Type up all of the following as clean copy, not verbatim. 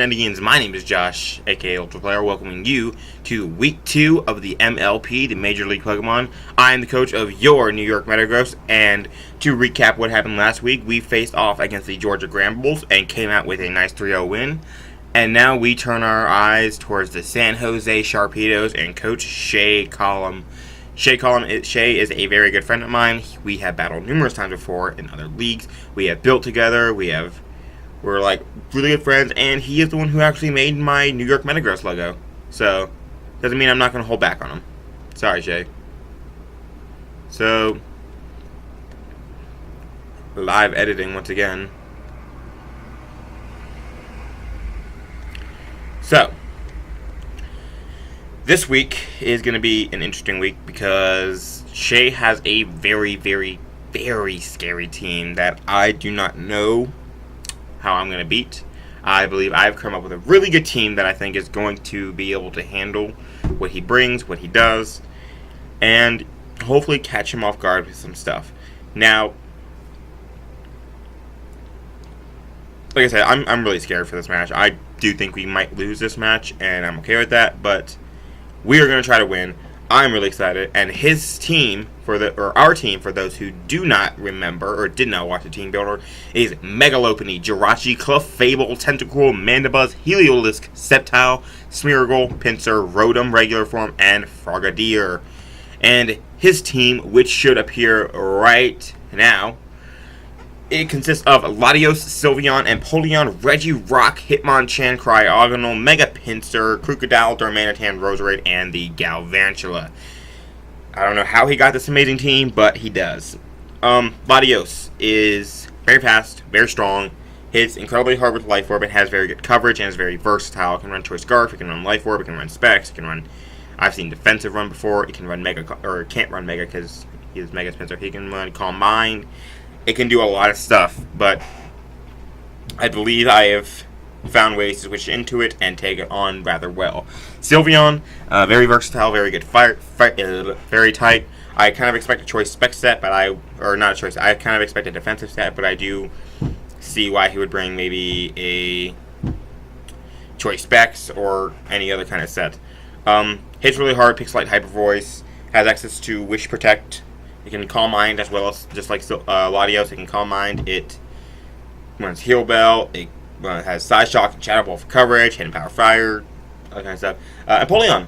shenanigans? My name is Josh, aka Ultra Player, welcoming you to Week 2 of the MLP, the Major League Pokemon. I am the coach of your New York Metagross, and to recap what happened last week, we faced off against the Georgia Grambles and came out with a nice 3-0 win. And now we turn our eyes towards the San Jose Sharpedos and Coach Shaye Collum. Shaye is a very good friend of mine. We have battled numerous times before in other leagues. We have built together. We're like really good friends, and he is the one who actually made my New York Metagross logo. So, doesn't mean I'm not going to hold back on him. Sorry, Shaye. So, live editing once again. So, this week is going to be an interesting week because Shaye has a very, very, very scary team that I do not know how I'm going to beat. I believe I've come up with a really good team that I think is going to be able to handle what he brings, what he does, and hopefully catch him off guard with some stuff. Now, like I said, I'm really scared for this match. I do think we might lose this match, and I'm okay with that, but we are going to try to win. I'm really excited, and his team, our team, for those who do not remember or did not watch the Teambuilder, is Megalopony, Jirachi, Clefable, Tentacool, Mandibuzz, Heliolisk, Sceptile, Smeargle, Pinsir, Rotom, Regular Form, and Frogadier. And his team, which should appear right now, it consists of Latios, Sylveon, Empoleon, Regirock, Hitmonchan, Cryogonal, Mega Pinsir, Krookodile, Darmanitan, Roserade, and the Galvantula. I don't know how he got this amazing team, but he does. Latios is very fast, very strong, hits incredibly hard with Life Orb, and has very good coverage, and is very versatile. It can run Choice Scarf, it can run Life Orb, it can run Specs, it can run... I've seen defensive run before, it can run Mega... or it can't run Mega because he is Mega Pinsir. He can run Calm Mind. It can do a lot of stuff, but I believe I have found ways to switch into it and take it on rather well. Sylveon, very versatile, very good very tight. I kind of expect a choice spec set, but I kind of expect a defensive set, but I do see why he would bring maybe a choice specs or any other kind of set. Hits really hard, picks light Hyper Voice, has access to Wish Protect. It can Calm Mind as well as just like Latios. It can Calm Mind. It runs Heal Bell. It has Side Shock and Shadow Ball for coverage. Hidden Power Fire. All that kind of stuff. Empoleon.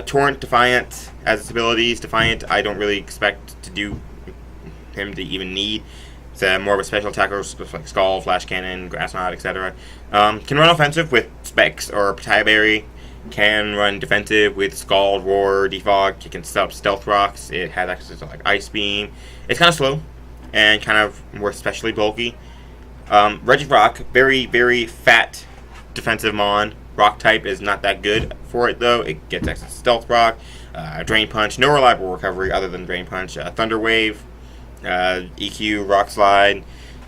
Torrent, Defiant as its abilities. Defiant, I don't really expect to do him to even need. It's more of a special attacker like Skull, Flash Cannon, Grass Knot, etc. Can run offensive with Specs or Pataya Berry. Can run defensive with Scald, Roar, Defog. It can stop Stealth Rocks. It has access to like Ice Beam. It's kind of slow and kind of more especially bulky. Regirock, very, very fat defensive mon. Rock type is not that good for it though. It gets access to Stealth Rock, Drain Punch, no reliable recovery other than Drain Punch. Thunder Wave, EQ, Rock Slide.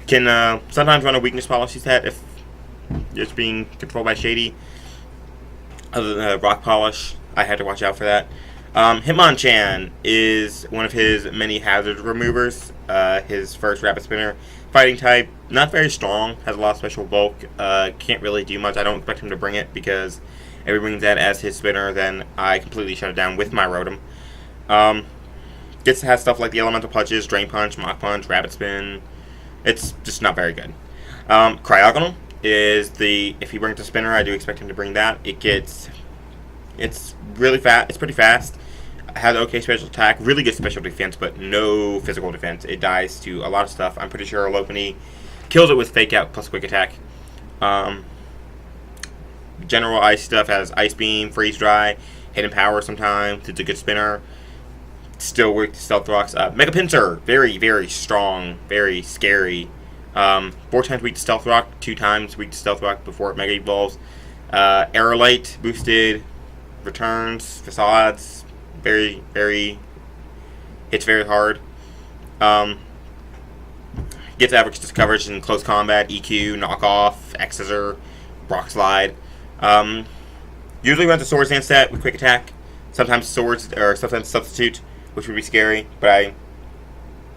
Can sometimes run a weakness policy set if it's being controlled by Shady. Other than Rock Polish, I had to watch out for that. Hitmonchan is one of his many hazard removers. His first Rapid Spinner. Fighting type, not very strong, has a lot of special bulk. Can't really do much. I don't expect him to bring it because if he brings that as his spinner, then I completely shut it down with my Rotom. Gets to have stuff like the Elemental Punches, Drain Punch, Mach Punch, Rapid Spin. It's just not very good. Cryogonal is if he brings a spinner, I do expect him to bring that. It's really fast. It's pretty fast. Has okay special attack, really good special defense, but no physical defense. It dies to a lot of stuff. I'm pretty sure Lopini kills it with Fake Out plus Quick Attack. General ice stuff has Ice Beam, Freeze Dry, Hidden Power sometimes. It's a good spinner. Still weak to Stealth Rocks. Mega Pinsir, very, very strong, very scary. 4 times weak to Stealth Rock, 2 times weak to Stealth Rock before it Mega Evolves. Aerolite boosted, returns, facades, very, very, hits very hard. Gets average coverage in close combat, EQ, knockoff, X-Scissor, Rock Slide. Usually runs a Swords Dance set with quick attack. Sometimes Swords, or sometimes Substitute, which would be scary, but I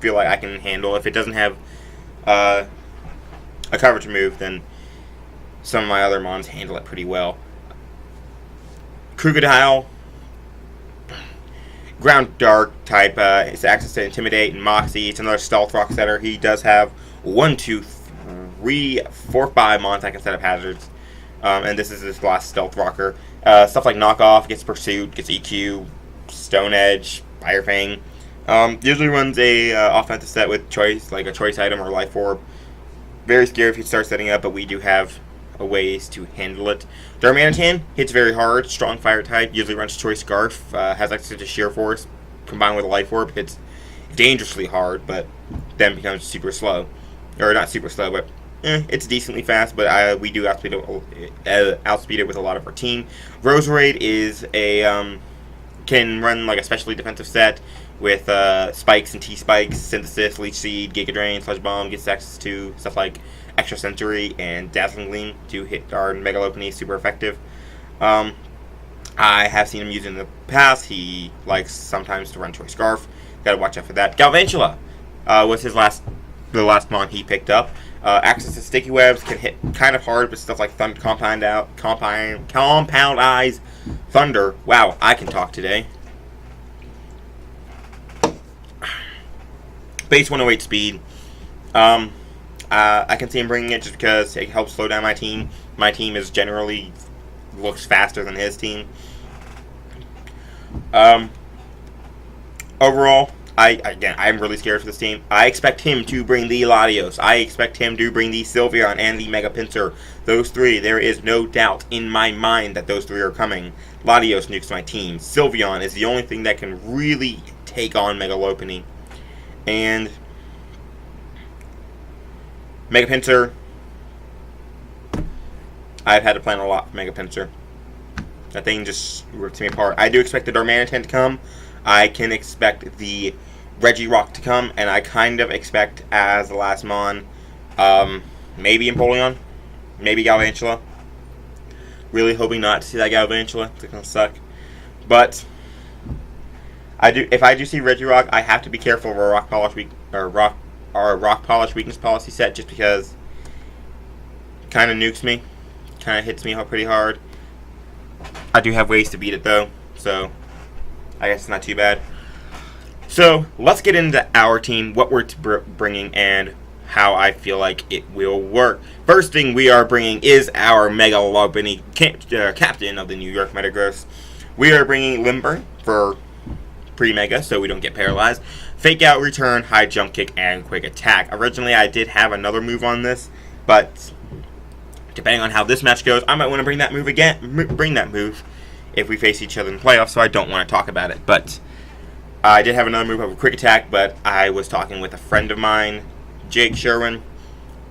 feel like I can handle. If it doesn't have a coverage move, then some of my other mons handle it pretty well. Crocodile, ground dark type. It's access to Intimidate and Moxie. It's another stealth rock setter. He does have 1, 2, 3, 4, 5 mons that can set up hazards. And this is his last stealth rocker. Stuff like Knockoff, gets Pursuit, gets EQ, Stone Edge, Fire Fang. Usually runs a offensive set with choice, like a choice item or life orb. Very scary if you start setting up, but we do have ways to handle it. Darmanitan hits very hard, strong fire type, usually runs choice scarf, has access to sheer force, combined with a life orb, hits dangerously hard, but then becomes super slow. Or not super slow, but it's decently fast, but we do outspeed it with a lot of our team. Roserade is a can run like a specially defensive set with spikes and T-spikes, synthesis, leech seed, giga drain, sludge bomb, gets access to stuff like extrasensory and dazzling gleam to hit our Megalopony, super effective. I have seen him use it in the past. He likes sometimes to run choice scarf. Gotta watch out for that. Galvantula was the last mon he picked up. Access to sticky webs, can hit kind of hard with stuff like compound eyes, thunder. Wow, I can talk today. Base 108 speed. I can see him bringing it just because it helps slow down my team. My team is generally looks faster than his team. Overall, I'm really scared for this team. I expect him to bring the Latios. I expect him to bring the Sylveon and the Mega Pinsir. Those three, there is no doubt in my mind that those three are coming. Latios nukes my team. Sylveon is the only thing that can really take on Megalopony. And Mega Pinsir, I've had to plan a lot for Mega Pinsir. That thing just rips me apart. I do expect the Darmanitan to come. I can expect the Regirock to come, and I kind of expect as the last mon, maybe Empoleon, maybe Galvantula. Really hoping not to see that Galvantula. It's gonna suck. But if I do see Regirock, I have to be careful of a rock polish weakness policy set, just because it kind of nukes me, kind of hits me pretty hard. I do have ways to beat it though, so I guess it's not too bad. So let's get into our team, what we're bringing, and how I feel like it will work. First thing we are bringing is our Megalopony captain of the New York Metagross. We are bringing Limburn for pre-Mega, so we don't get paralyzed. Fake Out, Return, High Jump Kick, and Quick Attack. Originally, I did have another move on this, but depending on how this match goes, I might want to bring that move again. Bring that move if we face each other in the playoffs, so I don't want to talk about it. But I did have another move of a Quick Attack, but I was talking with a friend of mine, Jake Sherwin,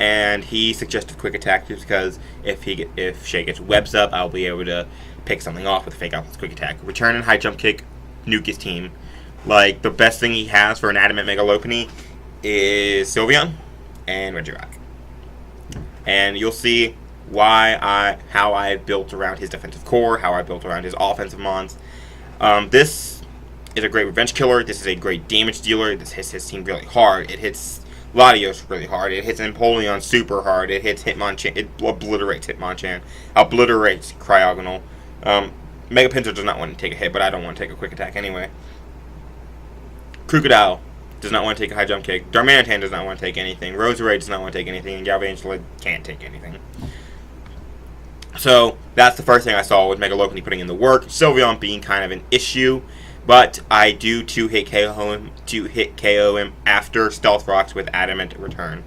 and he suggested Quick Attack just because if Shaye gets webs up, I'll be able to pick something off with Fake Out with Quick Attack. Return and High Jump Kick, nuke his team. Like, the best thing he has for an adamant Megalopony is Sylveon and Regirock. And you'll see how I built around his defensive core, how I built around his offensive mons. This is a great revenge killer. This is a great damage dealer. This hits his team really hard. It hits Latios really hard. It hits Empoleon super hard. It hits Hitmonchan. It obliterates Hitmonchan. Obliterates Cryogonal. Mega Pinsir does not want to take a hit, but I don't want to take a Quick Attack anyway. Crocodile does not want to take a High Jump Kick. Darmanitan does not want to take anything. Roserade does not want to take anything. And Galvantula can't take anything. So that's the first thing I saw with Megalopony putting in the work. Sylveon being kind of an issue, but I do hit KO him after Stealth Rocks with Adamant Return.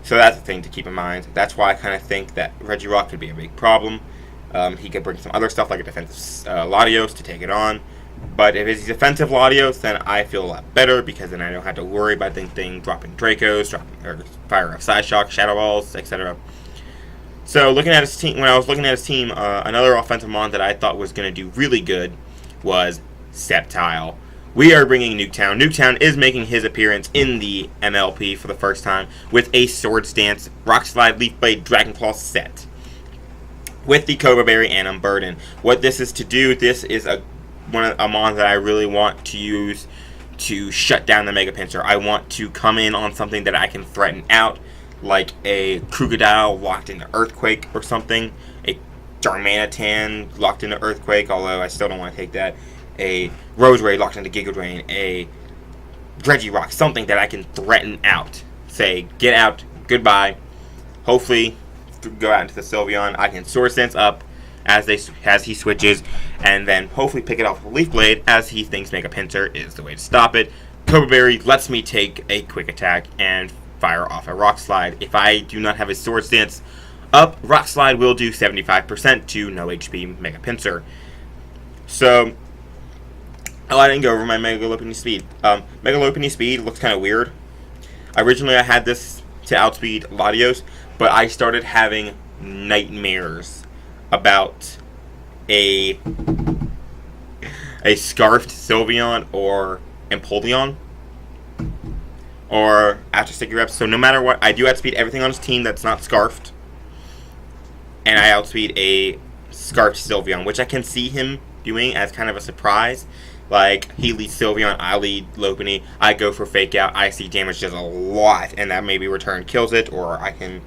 So that's the thing to keep in mind. That's why I kind of think that Regirock could be a big problem. He could bring some other stuff like a defensive Latios to take it on. But if it's defensive Latios, then I feel a lot better because then I don't have to worry about dropping Dracos, Fire Up Psyshock, Shadow Balls, etc. So looking at his team, when I was looking at his team, another offensive mon that I thought was going to do really good was Sceptile. We are bringing Nuketown. Nuketown is making his appearance in the MLP for the first time with a Swords Dance, Rock Slide, Leaf Blade, Dragon Claw set with the Cobra Berry and Unburden. What this is to do, this is a mon that I really want to use to shut down the Mega Pinsir. I want to come in on something that I can threaten out, like a Crocodile locked into Earthquake or something, a Darmanitan locked into Earthquake, although I still don't want to take that, a Roserade locked into Giga Drain, a Regirock, something that I can threaten out. Say, get out, goodbye. Hopefully, go out into the Sylveon. I can Sword Stance up as he switches, and then hopefully pick it off with Leaf Blade as he thinks Mega Pinsir is the way to stop it. Cobra Berry lets me take a quick attack and fire off a Rock Slide. If I do not have a Sword Stance up, Rock Slide will do 75% to no HP Mega Pinsir. So, I didn't go over my Mega Lopunny speed. Mega Lopunny speed looks kind of weird. Originally, I had this to outspeed Latios, but I started having nightmares about a Scarfed Sylveon or Empoleon or after Sticky Reps. So no matter what, I do outspeed everything on his team that's not Scarfed, and I outspeed a Scarfed Sylveon, which I can see him doing as kind of a surprise. Like, he leads Sylveon, I lead Lopunny, I go for Fake Out, I see damage does a lot, and that maybe return kills it, or I can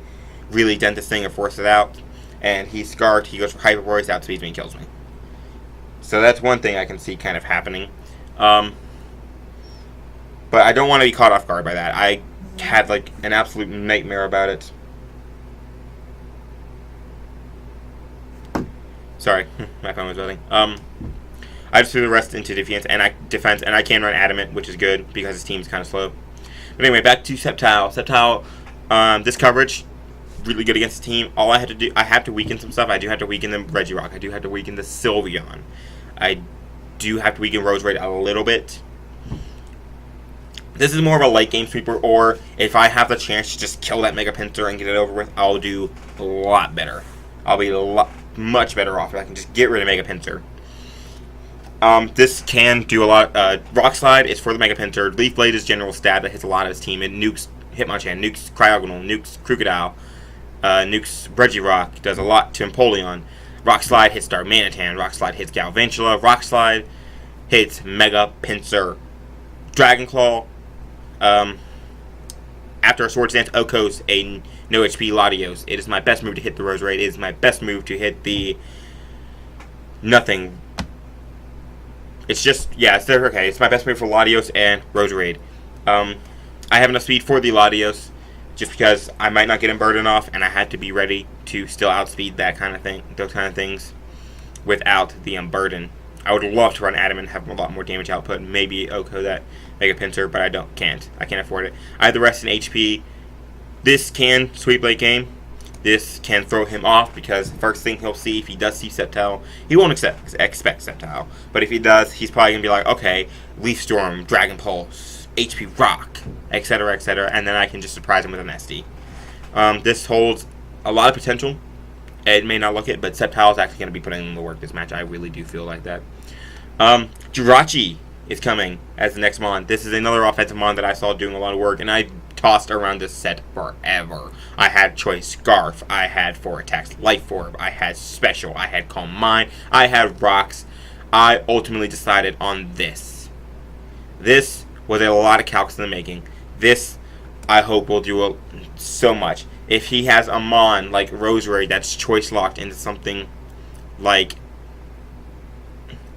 really dent this thing or force it out. And he's Scarfed, he goes for Hyper Voice, outspeeds me and kills me. So that's one thing I can see kind of happening. But I don't want to be caught off guard by that. I had, like, an absolute nightmare about it. Sorry, my phone was buzzing. I just threw the rest into defense, and I can run Adamant, which is good because his team's kind of slow. But anyway, back to Sceptile. Sceptile, this coverage, really good against the team. All I had to do, I have to weaken some stuff. I do have to weaken the Regirock. I do have to weaken the Sylveon. I do have to weaken Roserade a little bit. This is more of a late game sweeper, or if I have the chance to just kill that Mega Pinsir and get it over with, I'll do a lot better. I'll be much better off if I can just get rid of Mega Pinsir. This can do a lot. Rock Slide is for the Mega Pinsir. Leaf Blade is general stab that hits a lot of his team. It nukes Hitmonchan, nukes Cryogonal, nukes Crocodile, nukes Regirock, does a lot to Empoleon. Rock Slide hits Darmanitan. Rock Slide hits Galvantula. Rock Slide hits Mega Pinsir. Dragon Claw. After a Sword Stance, Okos a no HP Latios. It is my best move to hit the Roserade. It is my best move to hit the nothing. It's just, yeah, it's there. Okay, it's my best move for Latios and Roserade. I have enough speed for the Latios, just because I might not get him burden off, and I had to be ready to still outspeed that kind of thing, those kind of things, without the burden. I would love to run Adamant and have a lot more damage output, maybe Oko that Mega Pinsir, but I can't afford it. I have the rest in HP. This can sweep late game. This can throw him off, because first thing he'll see, if he does see Sceptile, he won't expect Sceptile. But if he does, he's probably going to be like, okay, Leaf Storm, Dragon Pulse, HP Rock, etc., etc., and then I can just surprise him with an SD. This holds a lot of potential. It may not look it, but Sceptile is actually going to be putting in the work this match. I really do feel like that. Jirachi is coming as the next Mon. This is another offensive Mon that I saw doing a lot of work, and I tossed around this set forever. I had Choice Scarf, I had 4 attacks Life Orb, I had Special, I had Calm Mind, I had Rocks. I ultimately decided on this. This was a lot of calcs in the making. This, I hope, will do so much. If he has a Mon like Roserade that's choice locked into something like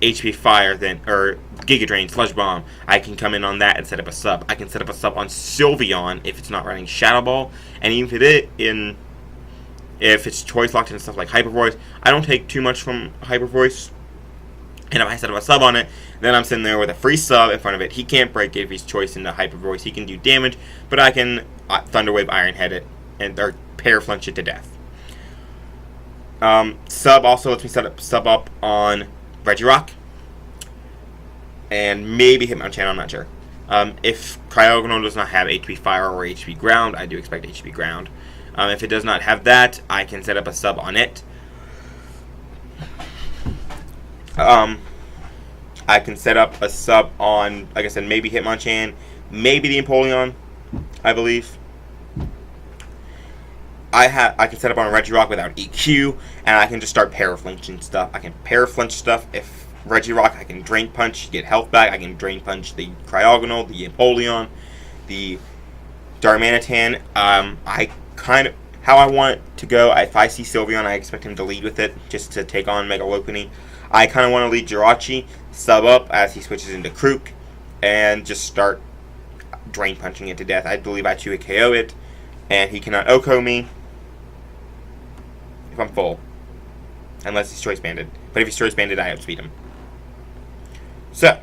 HP Fire, or Giga Drain, Sludge Bomb, I can come in on that and set up a sub. I can set up a sub on Sylveon if it's not running Shadow Ball, and even if it's choice locked into stuff like Hyper Voice, I don't take too much from Hyper Voice. And if I set up a sub on it, then I'm sitting there with a free sub in front of it. He can't break it if he's choice into Hyper Voice. He can do damage, but I can Thunder Wave, Iron Head it, or Pair Flunch it to death. Sub also lets me set up sub up on Regirock, and maybe Hitmonchan, I'm not sure. If Cryogonal does not have HP Fire or HP Ground, I do expect HP Ground. If it does not have that, I can set up a sub on it. I can set up a sub on, like I said, maybe Hitmonchan, maybe the Empoleon, I believe. I can set up on Regirock without EQ, and I can just start Paraflinching stuff. I can Paraflinch stuff. If Regirock, I can Drain Punch, get health back. I can Drain Punch the Cryogonal, the Empoleon, the Darmanitan. I kind of how I want it to go. If I see Sylveon, I expect him to lead with it, just to take on Mega Lopunny. I kind of want to lead Jirachi, sub up as he switches into Krook, and just start Drain Punching it to death. I believe I 2-hit KO it, and he cannot OHKO me if I'm full. Unless he's Choice Banded. But if he's Choice Banded, I outspeed him. So,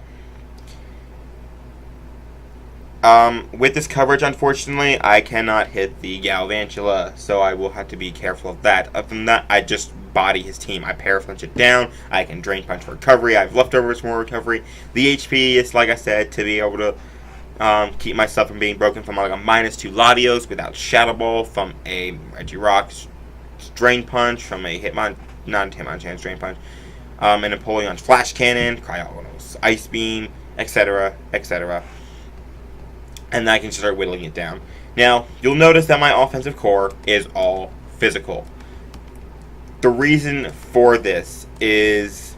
with this coverage, unfortunately, I cannot hit the Galvantula, so I will have to be careful of that. Other than that, I just body his team. I Paraflinch it down. I can Drain Punch for recovery. I have leftovers for recovery. The HP is, like I said, to be able to keep myself from being broken from like a -2 Latios without Shadow Ball, from a Regirock's Drain Punch, from a Hitmonchan's Drain Punch, and Empoleon's Flash Cannon, Cryogonal's Ice Beam, etc., etc. And then I can start whittling it down. Now, you'll notice that my offensive core is all physical. The reason for this is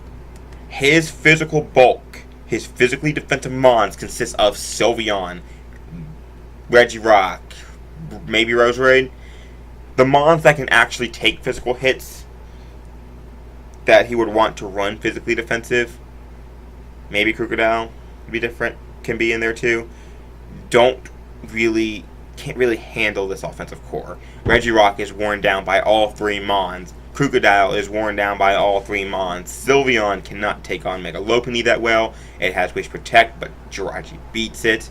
his physical bulk, his physically defensive mons consists of Sylveon, Regirock, maybe Roserade. The mons that can actually take physical hits that he would want to run physically defensive, maybe Crocodile would be different, can be in there too, can't really handle this offensive core. Regirock is worn down by all 3 mons. Crocodile is worn down by all 3 mons. Sylveon cannot take on Mega Lopunny that well. It has Wish Protect, but Jirachi beats it.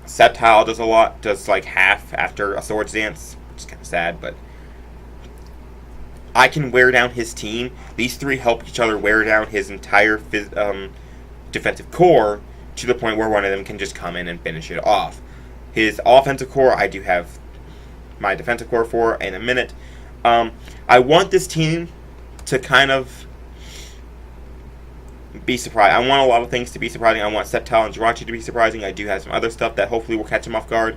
Sceptile does a lot, does like half after a Swords Dance, which is kind of sad, but I can wear down his team. These 3 help each other wear down his entire defensive core to the point where one of them can just come in and finish it off. His offensive core, I do have my defensive core for in a minute. I want this team to kind of be surprised. I want a lot of things to be surprising. I want Sceptile and Jirachi to be surprising. I do have some other stuff that hopefully will catch him off guard.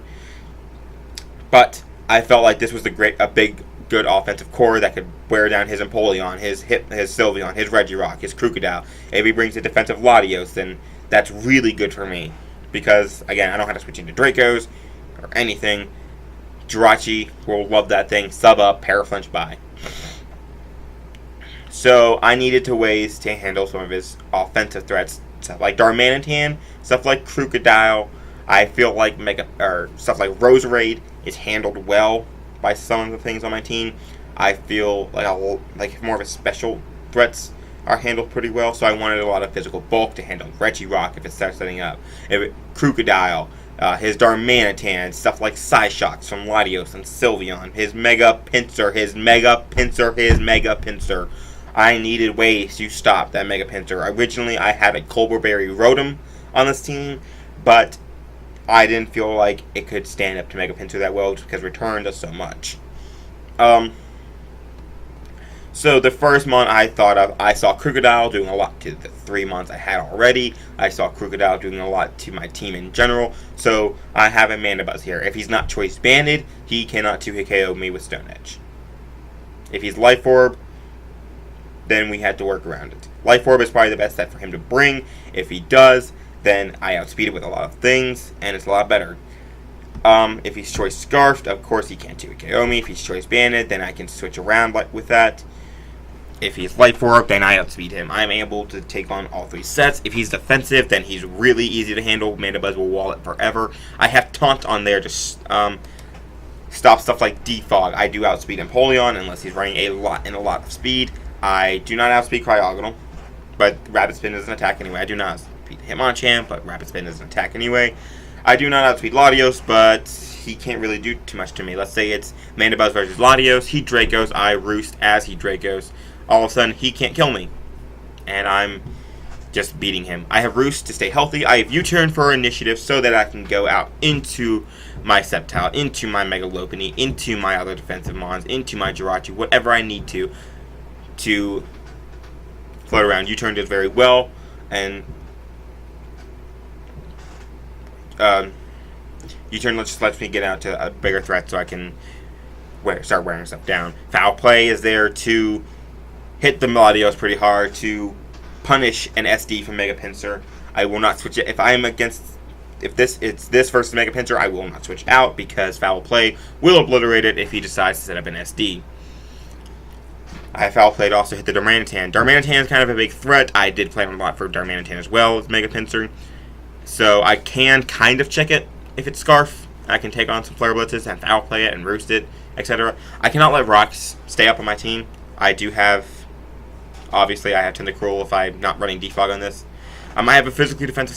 But I felt like this was a big, good offensive core that could wear down his Empoleon, his Sylveon, his Regirock, his Crocodile. If he brings a defensive Latios, then that's really good for me. Because, again, I don't have to switch into Dracos or anything. Jirachi will love that thing. Sub up, Paraflinch, bye. So I needed ways to handle some of his offensive threats. Stuff like Darmanitan, stuff like Crocodile. I feel like stuff like Roserade is handled well by some of the things on my team. I feel like more of his special threats are handled pretty well. So I wanted a lot of physical bulk to handle Regirock if it starts setting up. Crocodile. His Darmanitan, stuff like Psyshocks from Latios and Sylveon, his Mega Pinsir, his Mega Pinsir. I needed ways to stop that Mega Pinsir. Originally, I had a Colberberry Rotom on this team, but I didn't feel like it could stand up to Mega Pinsir that well because Return does so much. So the first mon I thought of, I saw Crocodile doing a lot to the 3 mons I had already. I saw Crocodile doing a lot to my team in general. So I have a Mandibuzz here. If he's not Choice Banded, he cannot 2-hit KO me with Stone Edge. If he's Life Orb, then we had to work around it. Life Orb is probably the best set for him to bring. If he does, then I outspeed it with a lot of things, and it's a lot better. If he's Choice Scarfed, of course he can't 2-hit KO me. If he's Choice Banded, then I can switch around with that. If he's Life Orb, then I outspeed him. I'm able to take on all 3 sets. If he's defensive, then he's really easy to handle. Mandibuzz will wall it forever. I have Taunt on there to stop stuff like Defog. I do outspeed Empoleon unless he's running a lot of speed. I do not outspeed Cryogonal, but Rapid Spin is an attack anyway. I do not outspeed Hitmonchan, but Rapid Spin is an attack anyway. I do not outspeed Latios, but he can't really do too much to me. Let's say it's Mandibuzz versus Latios. He Dracos, I Roost as he Dracos. All of a sudden, he can't kill me. And I'm just beating him. I have Roost to stay healthy. I have U-Turn for initiative so that I can go out into my Sceptile, into my Mega Lopunny, into my other defensive mons, into my Jirachi, whatever I need to float around. U-Turn does very well. And U-Turn just lets me get out to a bigger threat so I can start wearing stuff down. Foul Play is there to hit the Latios pretty hard, to punish an SD from Mega Pinsir. I will not switch it. If I am against it's this versus Mega Pincer, I will not switch out because Foul Play will obliterate it if he decides to set up an SD. I have Foul Play to also hit the Darmanitan. Darmanitan is kind of a big threat. I did plan a lot for Darmanitan as well as Mega Pincer. So I can kind of check it if it's Scarf. I can take on some Flare Blitzes and Foul Play it and Roost it, etc. I cannot let Rocks stay up on my team. I do have, obviously I have Tentacruel if I'm not running Defog on this. I have a physically defensive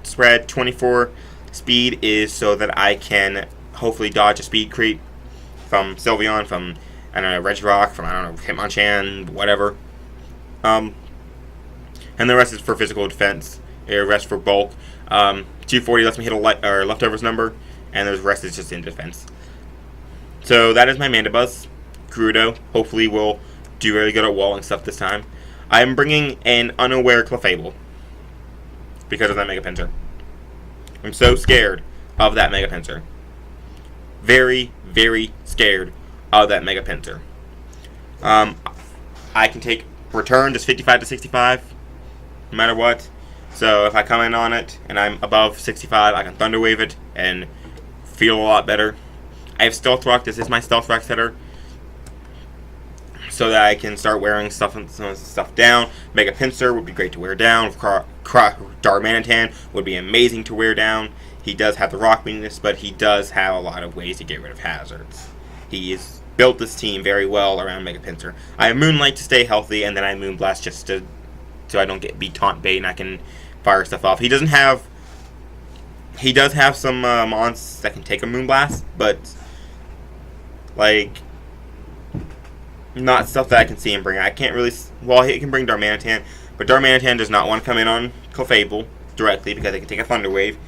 spread. 24 speed is so that I can hopefully dodge a speed creep from Sylveon, from, I don't know, Regirock, from, I don't know, Hitmonchan, whatever. And the rest is for physical defense. The rest for bulk. 240 lets me hit a leftovers number, and the rest is just in defense. So that is my Mandibuzz. Gerudo hopefully will do really good at walling stuff this time. I am bringing an unaware Clefable because of that Mega Pincer. I'm so scared of that Mega Pincer. Very, very scared of that Mega Pincer. I can take return just 55 to 65, no matter what. So if I come in on it and I'm above 65, I can Thunder Wave it and feel a lot better. I have Stealth Rock. This is my Stealth Rock setter, so that I can start wearing some stuff down. Mega Pincer would be great to wear down. Darmanitan would be amazing to wear down. He does have the rock weakness, but he does have a lot of ways to get rid of hazards. He's built this team very well around Mega Pincer. I have Moonlight to stay healthy, and then I Moonblast just so I don't be taunt bait and I can fire stuff off. He does have some mons that can take a Moonblast, but like not stuff that I can see him bring. I can't really. Well, he can bring Darmanitan, but Darmanitan does not want to come in on Clefable directly because they can take a Thunder Wave.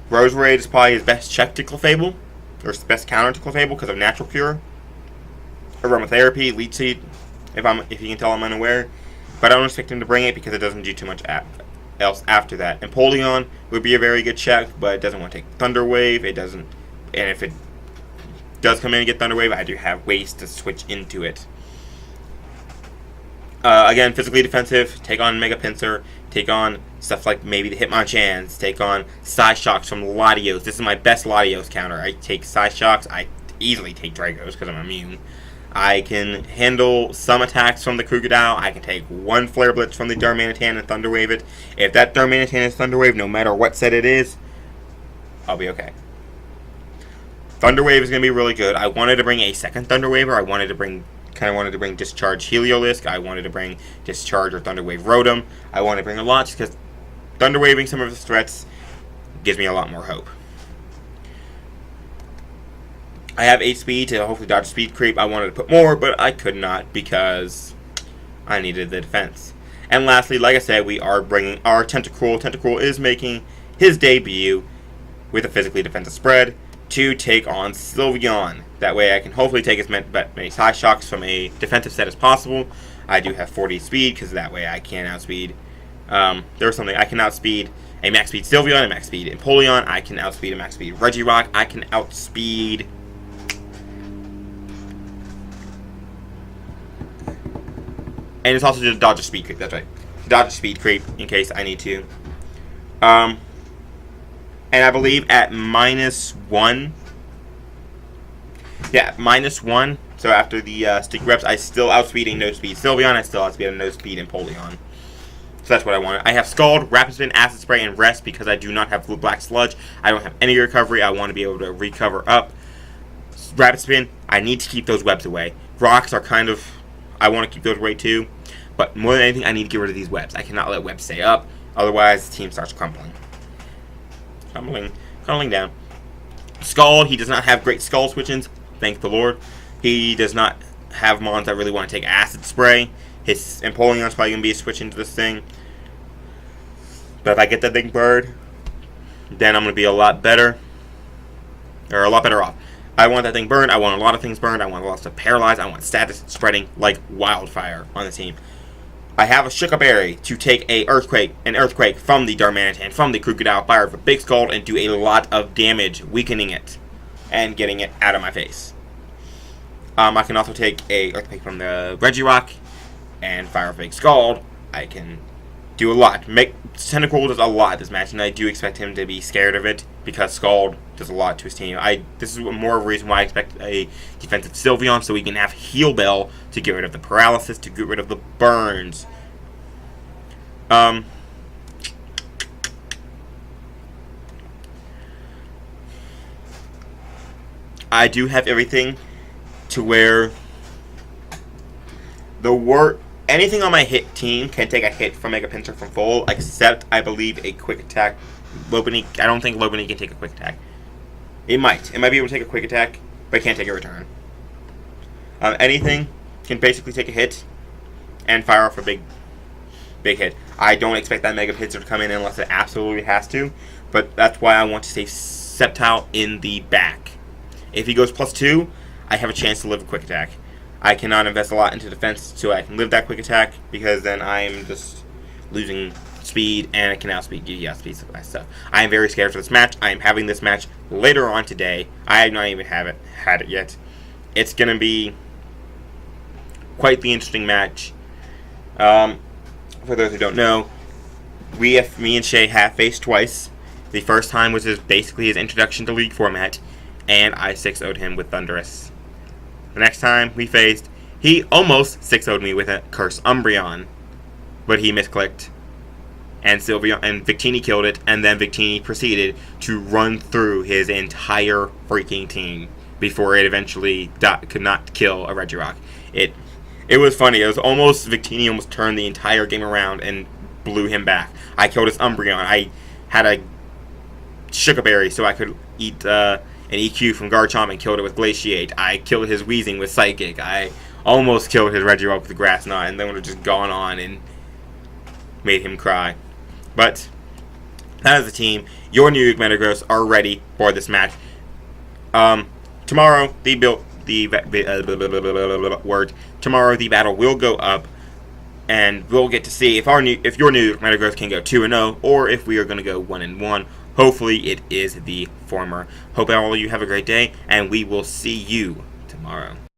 Roserade is probably his best check to Clefable, or his best counter to Clefable because of Natural Cure, Aromatherapy, Leech Seed. If you can tell I'm unaware, but I don't expect him to bring it because it doesn't do too much else after that. Empoleon would be a very good check, but it doesn't want to take Thunder Wave. It doesn't, and if it does come in and get Thunder Wave, I do have ways to switch into it. Again, physically defensive, take on Mega Pincer, take on stuff like maybe the Hitmonchans, take on Psyshocks from Latios. This is my best Latios counter. I take Psyshocks, I easily take Dragos because I'm immune. I can handle some attacks from the Krookodile. I can take one Flare Blitz from the Darmanitan and Thunder Wave it. If that Darmanitan is Thunder Wave, no matter what set it is, I'll be okay. Thunder Wave is going to be really good. I wanted to bring a second Thunder Waver. I wanted to bring Discharge Heliolisk. I wanted to bring Discharge or Thunder Wave Rotom. I wanted to bring a lot just because Thunder Waving some of his threats gives me a lot more hope. I have 8 speed to hopefully dodge speed creep. I wanted to put more, but I could not because I needed the defense. And lastly, like I said, we are bringing our Tentacruel. Tentacruel is making his debut with a physically defensive spread to take on Sylveon. That way I can hopefully take as many Psyshocks from a defensive set as possible. I do have 40 speed because that way I can outspeed. There's something I can outspeed a max speed Sylveon, a max speed Empoleon. I can outspeed a max speed Regirock. I can outspeed and it's also just dodge a speed creep. That's right, dodge a speed creep in case I need to. And I believe at -1. Yeah, -1. So after the stick reps, I still outspeed a no speed Sylveon. I still outspeed a no speed Empoleon. So that's what I wanted. I have Scald, Rapid Spin, Acid Spray, and Rest because I do not have Blue Black Sludge. I don't have any recovery. I want to be able to recover up. Rapid Spin, I need to keep those webs away. Rocks are kind of, I want to keep those away too. But more than anything, I need to get rid of these webs. I cannot let webs stay up. Otherwise, the team starts crumbling. Crumbling down. Scald, he does not have great Skull switch-ins, thank the Lord. He does not have mons that really want to take Acid Spray. His Empoleon is probably going to be a switch into this thing. But if I get that big bird, then I'm going to be a lot better. Or a lot better off. I want that thing burned. I want a lot of things burned. I want a lot of stuff paralyzed. I want status spreading like wildfire on the team. I have a Shook Up Berry to take an Earthquake from the Darmanitan, from the Krookodile, fire with a big Scald, and do a lot of damage, weakening it, and getting it out of my face. I can also take a Earthquake from the Regirock, and fire with a big Scald. I can do a lot. Tentacle does a lot this match, and I do expect him to be scared of it because Scald does a lot to his team. This is more of a reason why I expect a defensive Sylveon, so we can have Heal Bell to get rid of the paralysis, to get rid of the burns. I do have everything to where anything on my hit team can take a hit from Mega Pinsir from full, except I believe a quick attack. Lopunny, I don't think Lopunny can take a quick attack. It might be able to take a quick attack, but it can't take a return. Anything can basically take a hit and fire off a big hit. I don't expect that Mega Pinsir to come in unless it absolutely has to, but that's why I want to save Sceptile in the back. If he goes +2, I have a chance to live a quick attack. I cannot invest a lot into defense so I can live that quick attack, because then I'm just losing speed, and I can outspeed you, speed, stuff like that stuff. I am very scared for this match. I am having this match later on today. I have not even had it yet. It's going to be quite the interesting match. For those who don't know, me and Shaye have faced twice. The first time was basically his introduction to League format, and I 6-0'd him with Thundurus. The next time we faced, he almost 6-0'd me with a Curse Umbreon, but he misclicked, and Victini killed it, and then Victini proceeded to run through his entire freaking team before it eventually could not kill a Regirock. It was funny. It was almost, Victini almost turned the entire game around and blew him back. I killed his Umbreon. I had a Sugar Berry so I could eat an EQ from Garchomp and killed it with Glaciate. I killed his Weezing with Psychic. I almost killed his Regirock with Grass Knot, and then would have just gone on and made him cry. But that is the team. Your New York Metagross are ready for this match. Tomorrow the battle will go up, and we'll get to see if your New York Metagross can go 2-0, or if we are going to go 1-1. Hopefully it is the former. Hope all of you have a great day, and we will see you tomorrow.